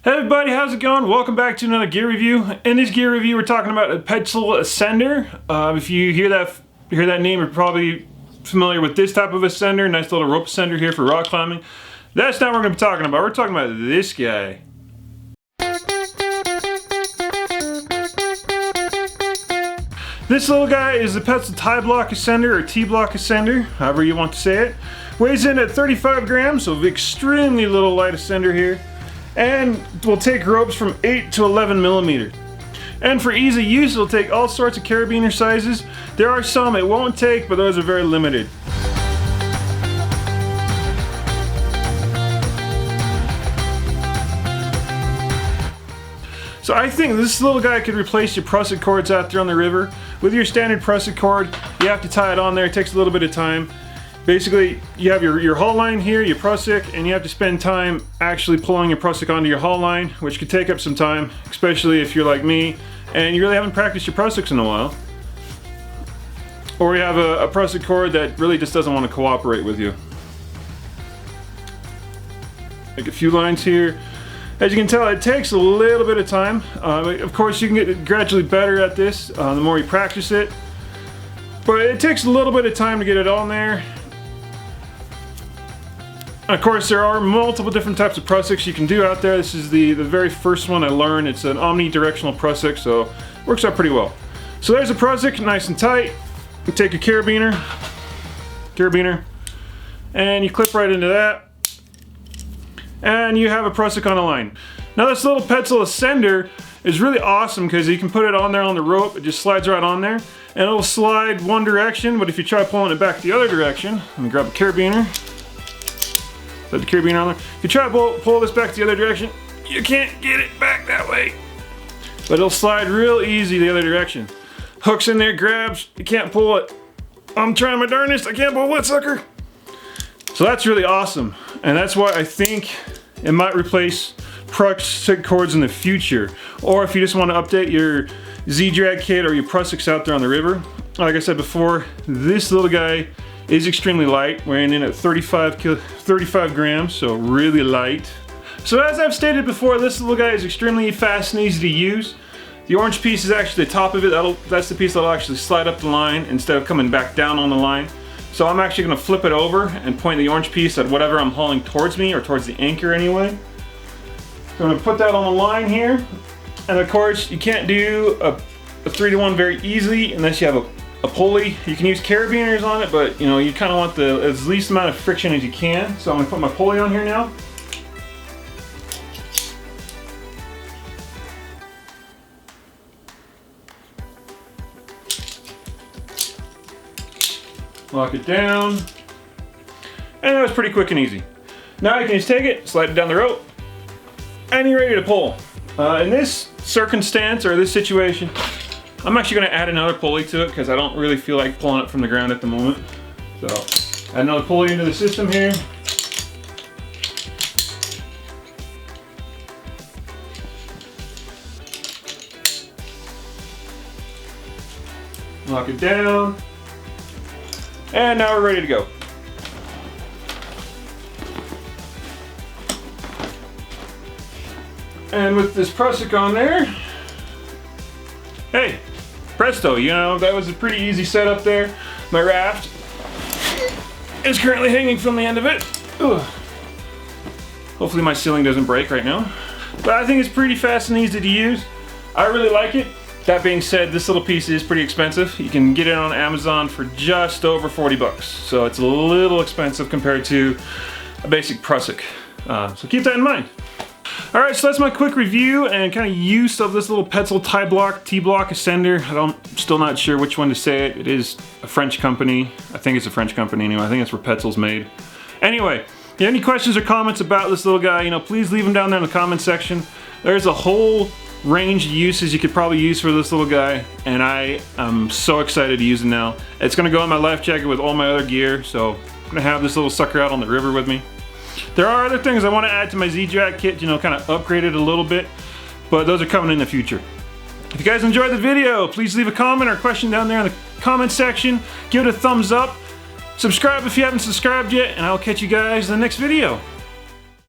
Hey everybody, how's it going? Welcome back to another gear review. In this gear review, we're talking about a Petzl Ascender. If you hear that name, you're probably familiar with this type of ascender. Nice little rope ascender here for rock climbing. That's not what we're going to be talking about. We're talking about this guy. This little guy is the Petzl Tibloc Ascender, or Tibloc Ascender, however you want to say it. Weighs in at 35 grams, so extremely little light ascender here. And will take ropes from 8 to 11 millimeters. And for ease of use, it'll take all sorts of carabiner sizes. There are some it won't take, but those are very limited. So I think this little guy could replace your prusik cords out there on the river. With your standard prusik cord, you have to tie it on there. It takes a little bit of time. Basically, you have your haul line here, your prusik, and you have to spend time actually pulling your prusik onto your haul line, which could take up some time, especially if you're like me and you really haven't practiced your prusiks in a while. Or you have a prusik cord that really just doesn't want to cooperate with you. Make a few lines here. As you can tell, it takes a little bit of time. Of course, you can get gradually better at this the more you practice it. But it takes a little bit of time to get it on there. Of course, there are multiple different types of prusiks you can do out there. This is the very first one I learned. It's an omnidirectional prusik, so it works out pretty well. So there's a prusik, nice and tight. You take your carabiner, and you clip right into that. And you have a prusik on a line. Now this little Petzl Ascender is really awesome because you can put it on there on the rope. It just slides right on there. And it'll slide one direction, but if you try pulling it back the other direction, let me grab a carabiner. Put the carabiner on there. If you try to pull this back the other direction, you can't get it back that way. But it'll slide real easy the other direction. Hooks in there, grabs, you can't pull it. I'm trying my darnest, I can't pull it, sucker. So that's really awesome. And that's why I think it might replace prusik cords in the future. Or if you just want to update your Z-drag kit or your prusiks out there on the river. Like I said before, this little guy is extremely light, weighing in at 35 grams, so really light. So as I've stated before, this little guy is extremely fast and easy to use. The orange piece is actually the top of it. That's the piece that'll actually slide up the line instead of coming back down on the line. So I'm actually going to flip it over and point the orange piece at whatever I'm hauling towards me, or towards the anchor anyway. So I'm going to put that on the line here. And of course, you can't do a 3-to-1 very easily unless you have a pulley. You can use carabiners on it, but you kind of want the least amount of friction as you can. So I'm going to put my pulley on here now. Lock it down. And that was pretty quick and easy. Now you can just take it, slide it down the rope, and you're ready to pull. In this circumstance, or this situation, I'm actually going to add another pulley to it because I don't really feel like pulling it from the ground at the moment. So, add another pulley into the system here. Lock it down. And now we're ready to go. And with this prusik on there, hey, presto, that was a pretty easy setup there. My raft is currently hanging from the end of it. Ugh. Hopefully my ceiling doesn't break right now. But I think it's pretty fast and easy to use. I really like it. That being said, this little piece is pretty expensive. You can get it on Amazon for just over 40 bucks. So it's a little expensive compared to a basic prusik. So keep that in mind. Alright, so that's my quick review and kind of use of this little Petzl Tibloc Ascender. I'm still not sure which one to say it. It is a French company. I think it's a French company anyway. I think it's where Petzl's made. Anyway, if you have any questions or comments about this little guy, please leave them down there in the comment section. There's a whole range of uses you could probably use for this little guy, and I am so excited to use it now. It's going to go in my life jacket with all my other gear, so I'm going to have this little sucker out on the river with me. There are other things I want to add to my Z-drag kit, kind of upgrade it a little bit, but those are coming in the future. If you guys enjoyed the video, please leave a comment or question down there in the comment section. Give it a thumbs up. Subscribe if you haven't subscribed yet, and I'll catch you guys in the next video.